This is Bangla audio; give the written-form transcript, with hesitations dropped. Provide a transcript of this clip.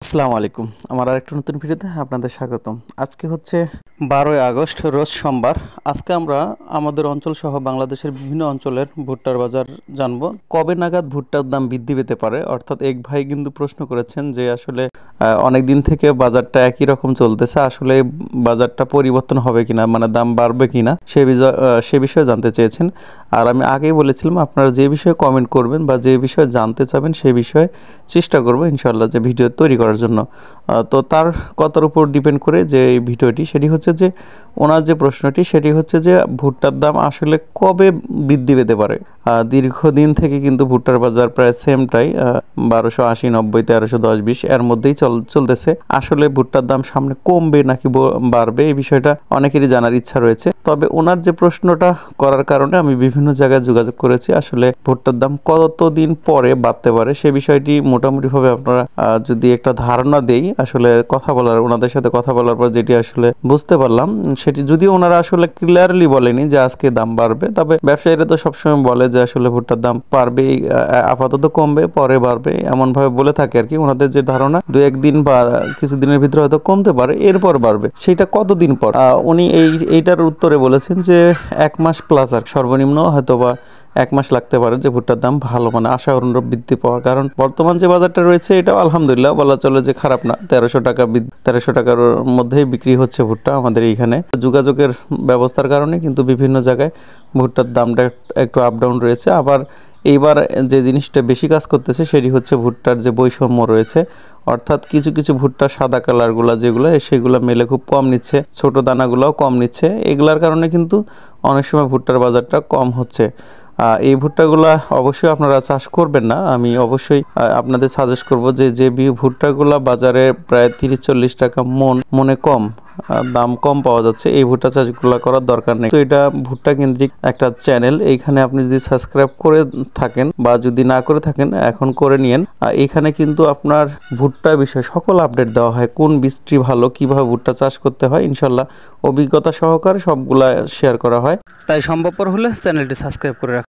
আসসালামু আলাইকুম। আমার আরেকটা নতুন ভিডিওতে আপনাদের স্বাগতম। আজকে হচ্ছে 12ই আগস্ট, রোজ সোমবার। আজকে আমরা আমাদের অঞ্চল সহ বাংলাদেশের বিভিন্ন অঞ্চলের ভুট্টার বাজার জানবো। কবে নাগাদ ভুট্টার দাম বৃদ্ধি পেতে পারে? অর্থাৎ এক ভাই কিন্তু প্রশ্ন করেছেন যে আসলে অনেক দিন থেকে বাজারটা একই রকম চলতেছে, আসলে বাজারটা পরিবর্তন হবে কিনা, মানে দাম বাড়বে কিনা সে বিষয়ে জানতে চেয়েছেন। আর আমি আগেই বলেছিলাম আপনারা যে বিষয়ে কমেন্ট করবেন বা যে বিষয়ে জানতে চাবেন সেই বিষয়ে চেষ্টা করবো ইনশাল্লাহ যে ভিডিও তৈরি করার জন্য। তো তার কথার উপর ডিপেন্ড করে যে এই ভিডিওটি, সেটি হচ্ছে যে ওনার যে প্রশ্নটি সেটি হচ্ছে যে ভুট্টার দাম আসলে কবে বৃদ্ধি পেতে পারে। দীর্ঘদিন থেকে কিন্তু ভুট্টার বাজার প্রায় সেমটাই 1280, 90, 1310, 20 এর মধ্যেই চলতেছে। আসলে ভুট্টার দাম সামনে কমবে নাকি বাড়বে এই বিষয়টা অনেকেরই জানার ইচ্ছা রয়েছে। তবে ওনার যে প্রশ্নটা করার কারণে আমি বিভিন্ন জায়গায় যোগাযোগ করেছি। আসলে ভুট্টার দাম কতদিন পরে বাড়তে পারে সে বিষয়টি মোটামুটিভাবে আপনারা যদি একটা ধারণা দেই, আসলে ওনাদের সাথে কথা বলার পর যেটি আসলে বুঝতে পারলাম, সেটি যদিও ওনারা আসলে ক্লিয়ারলি বলেনি যে আজকে দাম বাড়বে, তবে ব্যবসায়ীরা তো সবসময় বলে যে আসলে ভুট্টার দাম পারবে, আপাতত কমবে, পরে বাড়বে, এমন ভাবে বলে থাকে আর কি। ওনাদের যে ধারণা 2-1 দিন বা কিছুদিনের ভিতরে হয়তো কমতে পারে, এরপর বাড়বে। সেটা কতদিন পর? উনি এইটার উত্তরে বলেছেন যে 1 মাস প্লাস, আর সর্বনিম্ন হয়তো বা 1 মাস লাগতে পারে যে ভুট্টার দাম ভালো, মানে আশা অনুরূপ বৃদ্ধি পাওয়ার। কারণ বর্তমান যে বাজারটা রয়েছে এটাও আলহামদুলিল্লাহ বলা চলে যে খারাপ না। 1300 টাকার মধ্যেই বিক্রি হচ্ছে ভুট্টা আমাদের এইখানে। যোগাযোগের ব্যবস্থার কারণে কিন্তু বিভিন্ন জায়গায় ভুট্টার দামটা একটু আপ ডাউন রয়েছে। আবার এইবার যে জিনিসটা বেশি কাজ করতেছে সেটি হচ্ছে ভুট্টার যে বৈষম্য রয়েছে, অর্থাৎ কিছু কিছু ভুট্টা সাদা কালারগুলা যেগুলো সেগুলো মেলে খুব কম নিচ্ছে, ছোট দানাগুলোও কম নিচ্ছে। এগুলার কারণে কিন্তু অনেক সময় ভুট্টার বাজারটা কম হচ্ছে। এই ভুট্টাগুলা অবশ্যই আপনারা চাষ করবেন না। আমি অবশ্যই আপনাদের সাজেস্ট করব যে ভুট্টাগুলা বাজারে প্রায় 30-40 টাকা মনে কম, দাম কম পাওয়া যাচ্ছে, এই ভুট্টা চাষগুলো করার দরকার নেই। তো এটা ভুট্টা কেন্দ্রিক একটা চ্যানেল। এইখানে আপনি যদি সাবস্ক্রাইব করে থাকেন বা যদি না করে থাকেন এখন করে নিয়েন। এইখানে কিন্তু আপনার ভুট্টা বিষয়ে সকল আপডেট দেওয়া হয়, কোন বীজটি ভালো, কিভাবে ভুট্টা চাষ করতে হয়, ইনশাল্লাহ অভিজ্ঞতা সহকারে সবগুলা শেয়ার করা হয়। তাই সম্ভবপর হলে চ্যানেলটি সাবস্ক্রাইব করে রাখুন।